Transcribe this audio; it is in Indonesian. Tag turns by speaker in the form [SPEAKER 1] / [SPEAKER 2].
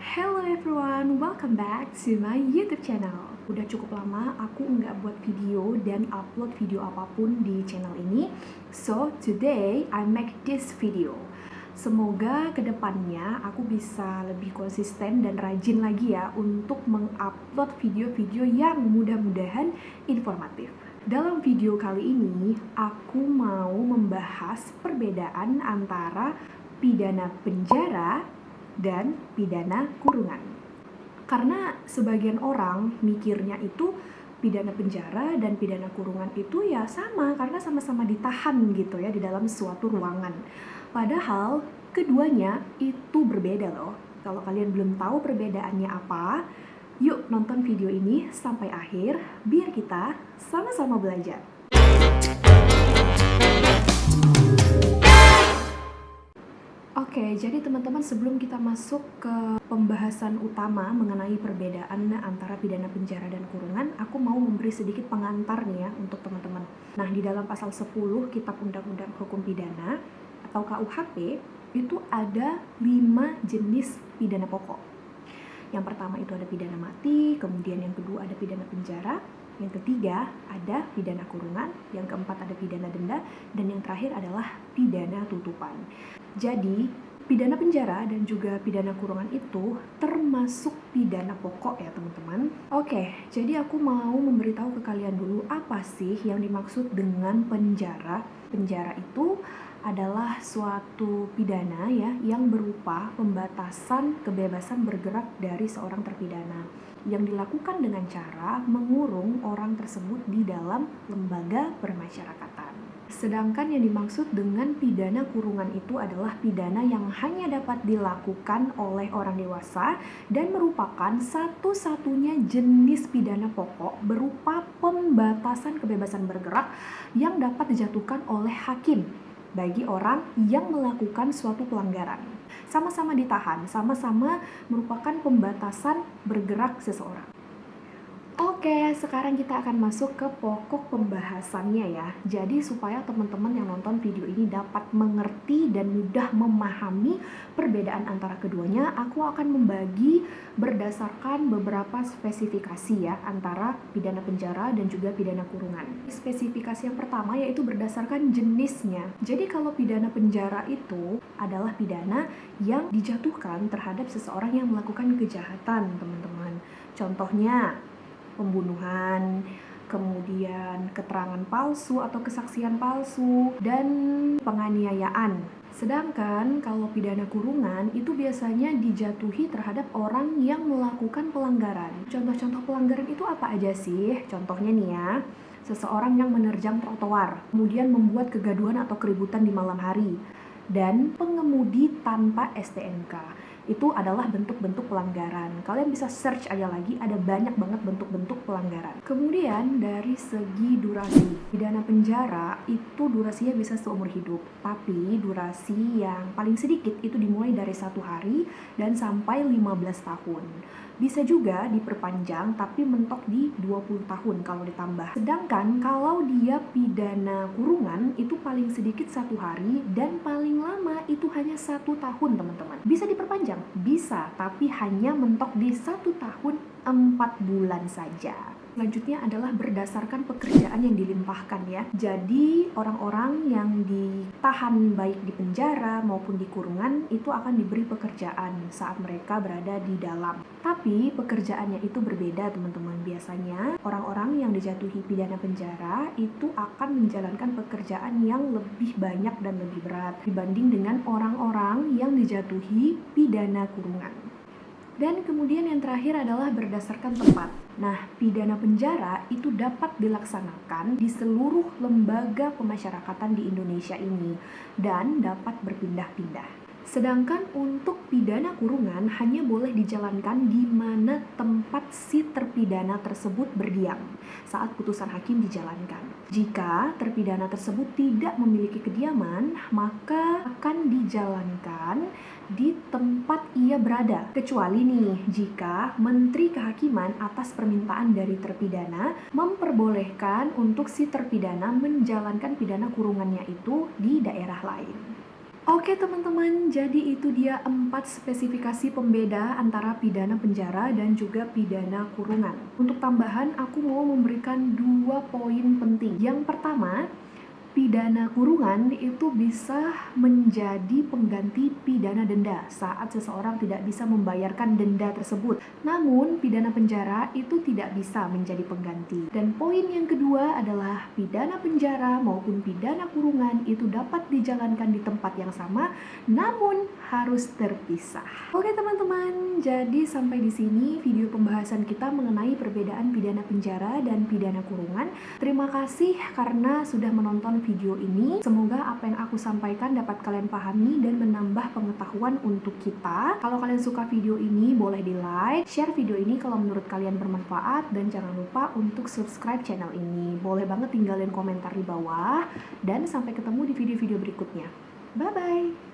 [SPEAKER 1] Hello everyone, welcome back to my YouTube channel. Udah cukup lama aku nggak buat video dan upload video apapun di channel ini. So today I make this video. Semoga kedepannya aku bisa lebih konsisten dan rajin lagi ya untuk mengupload video-video yang mudah-mudahan informatif. Dalam video kali ini, aku mau membahas perbedaan antara pidana penjara dan pidana kurungan. Karena sebagian orang mikirnya itu pidana penjara dan pidana kurungan itu ya sama, karena sama-sama ditahan gitu ya di dalam suatu ruangan. Padahal keduanya itu berbeda loh. Kalau kalian belum tahu perbedaannya apa, yuk nonton video ini sampai akhir biar kita sama-sama belajar. Oke, jadi teman-teman, sebelum kita masuk ke pembahasan utama mengenai perbedaan antara pidana penjara dan kurungan, aku mau memberi sedikit pengantar nih ya untuk teman-teman. Nah, di dalam pasal 10 Kitab Undang-Undang Hukum Pidana atau KUHP itu ada 5 jenis pidana pokok. Yang pertama itu ada pidana mati, kemudian yang kedua ada pidana penjara, yang ketiga ada pidana kurungan, yang keempat ada pidana denda, dan yang terakhir adalah pidana tutupan. Jadi, pidana penjara dan juga pidana kurungan itu termasuk pidana pokok ya teman-teman. Oke, jadi aku mau memberitahu ke kalian dulu apa sih yang dimaksud dengan penjara. Penjara itu adalah suatu pidana ya yang berupa pembatasan kebebasan bergerak dari seorang terpidana yang dilakukan dengan cara mengurung orang tersebut di dalam lembaga permasyarakatan. Sedangkan yang dimaksud dengan pidana kurungan itu adalah pidana yang hanya dapat dilakukan oleh orang dewasa dan merupakan satu-satunya jenis pidana pokok berupa pembatasan kebebasan bergerak yang dapat dijatuhkan oleh hakim bagi orang yang melakukan suatu pelanggaran. Sama-sama ditahan, sama-sama merupakan pembatasan bergerak seseorang. Oke, sekarang kita akan masuk ke pokok pembahasannya ya. Jadi supaya teman-teman yang nonton video ini dapat mengerti dan mudah memahami perbedaan antara keduanya, aku akan membagi berdasarkan beberapa spesifikasi ya antara pidana penjara dan juga pidana kurungan. Spesifikasi yang pertama yaitu berdasarkan jenisnya. Jadi kalau pidana penjara itu adalah pidana yang dijatuhkan terhadap seseorang yang melakukan kejahatan, teman-teman. Contohnya pembunuhan, kemudian keterangan palsu atau kesaksian palsu, dan penganiayaan. Sedangkan kalau pidana kurungan itu biasanya dijatuhi terhadap orang yang melakukan pelanggaran. Contoh-contoh pelanggaran itu apa aja sih? Contohnya nih ya, seseorang yang menerjang trotoar, kemudian membuat kegaduhan atau keributan di malam hari, dan pengemudi tanpa STNK. Itu adalah bentuk-bentuk pelanggaran. Kalian bisa search aja lagi, ada banyak banget bentuk-bentuk pelanggaran. Kemudian dari segi durasi, pidana penjara itu durasinya bisa seumur hidup, tapi durasi yang paling sedikit itu dimulai dari 1 hari dan sampai 15 tahun. Bisa juga diperpanjang tapi mentok di 20 tahun kalau ditambah. Sedangkan kalau dia pidana kurungan itu paling sedikit 1 hari dan paling lama itu hanya 1 tahun teman-teman. Bisa diperpanjang? Bisa, tapi hanya mentok di 1 tahun 4 bulan saja. Selanjutnya adalah berdasarkan pekerjaan yang dilimpahkan ya. Jadi orang-orang yang ditahan baik di penjara maupun di kurungan itu akan diberi pekerjaan saat mereka berada di dalam. Tapi pekerjaannya itu berbeda teman-teman. Biasanya orang-orang yang dijatuhi pidana penjara itu akan menjalankan pekerjaan yang lebih banyak dan lebih berat dibanding dengan orang-orang yang dijatuhi pidana kurungan. Dan kemudian yang terakhir adalah berdasarkan tempat. Nah, pidana penjara itu dapat dilaksanakan di seluruh lembaga pemasyarakatan di Indonesia ini dan dapat berpindah-pindah. Sedangkan untuk pidana kurungan hanya boleh dijalankan di mana tempat si terpidana tersebut berdiam saat putusan hakim dijalankan. Jika terpidana tersebut tidak memiliki kediaman, maka akan dijalankan di tempat ia berada. Kecuali nih, jika Menteri Kehakiman atas permintaan dari terpidana memperbolehkan untuk si terpidana menjalankan pidana kurungannya itu di daerah lain. Oke teman-teman, jadi itu dia 4 spesifikasi pembeda antara pidana penjara dan juga pidana kurungan. Untuk tambahan, aku mau memberikan 2 poin penting. Yang pertama, pidana kurungan itu bisa menjadi pengganti pidana denda saat seseorang tidak bisa membayarkan denda tersebut. Namun, pidana penjara itu tidak bisa menjadi pengganti. Dan poin yang kedua adalah pidana penjara maupun pidana kurungan itu dapat dijalankan di tempat yang sama, namun harus terpisah. Oke teman-teman, jadi sampai di sini video pembahasan kita mengenai perbedaan pidana penjara dan pidana kurungan. Terima kasih karena sudah menonton video ini. Semoga apa yang aku sampaikan dapat kalian pahami dan menambah pengetahuan untuk kita. Kalau kalian suka video ini, boleh di like, share video ini kalau menurut kalian bermanfaat, dan jangan lupa untuk subscribe channel ini. Boleh banget tinggalin komentar di bawah, dan sampai ketemu di video-video berikutnya. Bye-bye!